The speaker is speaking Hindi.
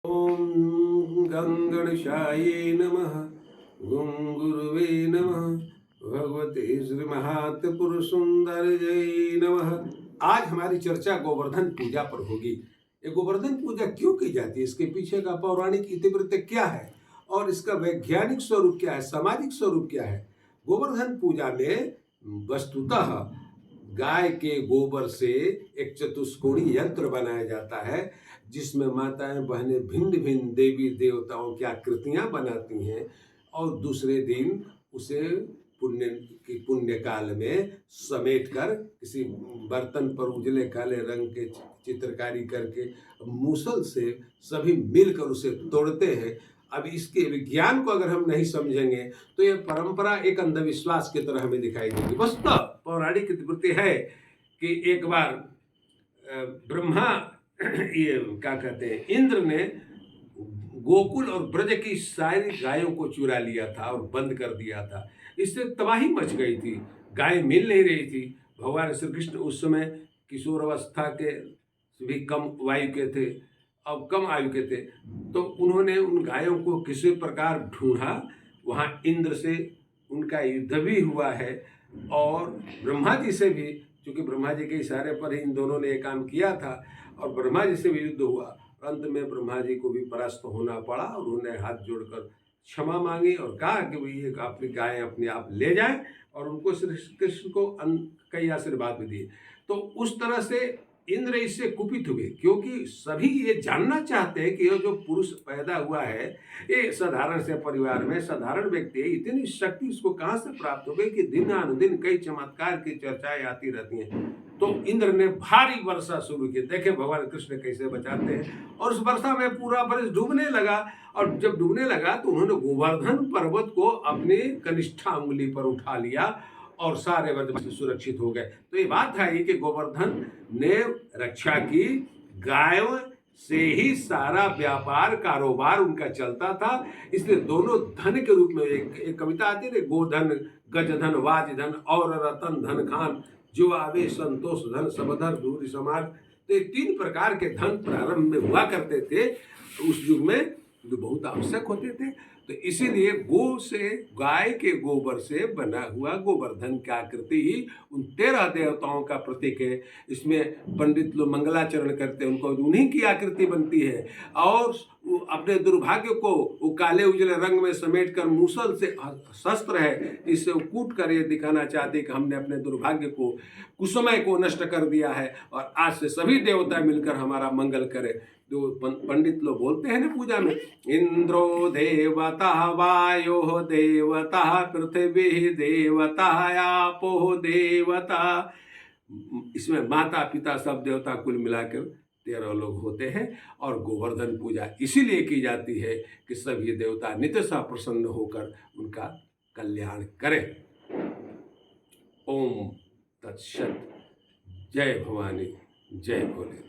ओम गं गणेशाय नमः। ओम गुरुवे नमः। भगवते श्री महात्पुरुषसुंदर जय नमः। आज हमारी चर्चा गोवर्धन पूजा पर होगी। ये गोवर्धन पूजा क्यों की जाती है, इसके पीछे का पौराणिक इतिवृत्त क्या है और इसका वैज्ञानिक स्वरूप क्या है, सामाजिक स्वरूप क्या है। गोवर्धन पूजा में वस्तुतः गाय के गोबर से एक चतुष्कोणीय यंत्र बनाया जाता है, जिसमें माताएं बहनें भिन्न भिन्न देवी देवताओं की आकृतियां बनाती हैं और दूसरे दिन उसे पुण्य काल में समेट कर किसी बर्तन पर उजले काले रंग के चित्रकारी करके मूसल से सभी मिलकर उसे तोड़ते हैं। अब इसके विज्ञान को अगर हम नहीं समझेंगे तो यह परंपरा एक अंधविश्वास की तरह हमें दिखाई देगी। वस्तुतः पौराणिक वृत्ति है कि एक बार ब्रह्मा ये क्या कहते हैं, इंद्र ने गोकुल और ब्रज की सारी गायों को चुरा लिया था और बंद कर दिया था। इससे तबाही मच गई थी, गाय मिल नहीं रही थी। भगवान श्री कृष्ण उस समय किशोर अवस्था के भी कम वायु के थे, अब कम आयु के थे, तो उन्होंने उन गायों को किसी प्रकार ढूंढा। वहाँ इंद्र से उनका युद्ध भी हुआ है और ब्रह्मा जी से भी, क्योंकि ब्रह्मा जी के इशारे पर ही इन दोनों ने ये काम किया था, और ब्रह्मा जी से भी युद्ध हुआ। अंत में ब्रह्मा जी को भी परास्त होना पड़ा और उन्होंने हाथ जोड़कर क्षमा मांगी और कहा कि भाई ये अपनी गायें अपने आप ले जाएं, और उनको श्री कृष्ण को कई आशीर्वाद भी दिए। तो उस तरह से इंद्र इससे कुपित हुए, क्योंकि सभी ये जानना चाहते हैं कि ये जो पुरुष पैदा हुआ है ये साधारण से परिवार में साधारण व्यक्ति है, इतनी शक्ति इसको कहाँ से प्राप्त हो गई कि दिनानुदिन कई चमत्कार की चर्चाएं आती रहती हैं। तो इंद्र ने भारी वर्षा शुरू की। देखे भगवान कृष्ण कैसे बचाते हैं। और उस वर्षा में पूरा वर्ष डूबने लगा, और जब डूबने लगा तो उन्होंने गोवर्धन पर्वत को अपने कनिष्ठा उंगली पर उठा लिया और सारे व्रत सुरक्षित हो गए। तो ये बात है कि गोवर्धन ने रक्षा की, गायों से ही सारा व्यापार कारोबार उनका चलता था। इसलिए दोनों धन के रूप में एक कविता आती है, गोधन गजधन वाजधन और रतन धन खान, जो आवे संतोष धन सबधर दूरी समाज। तो ये तीन प्रकार के धन प्रारंभ में हुआ करते थे उस युग में, जो बहुत आवश्यक होते थे। तो इसीलिए गो से, गाय के गोबर से बना हुआ गोवर्धन की आकृति ही उन 13 देवताओं का प्रतीक है। इसमें पंडित लोग मंगलाचरण करते हैं, उनको उन्हीं की आकृति बनती है, और अपने दुर्भाग्य को वो काले उजले रंग में समेट कर मूसल से, शस्त्र है इससे वो कूट कर ये दिखाना चाहते कि हमने अपने दुर्भाग्य को, कुसमय को नष्ट कर दिया है, और आज से सभी देवता मिलकर हमारा मंगल करें। जो पंडित लोग बोलते हैं ना पूजा में, इंद्रो देवता वायो देवता पृथ्वी देवता आपो देवता, इसमें माता पिता सब देवता कुल मिलाकर 13 लोग होते हैं। और गोवर्धन पूजा इसीलिए की जाती है कि सभी देवता नित्य प्रसन्न होकर उनका कल्याण करें। ओम तत्सत। जय भवानी, जय भोले।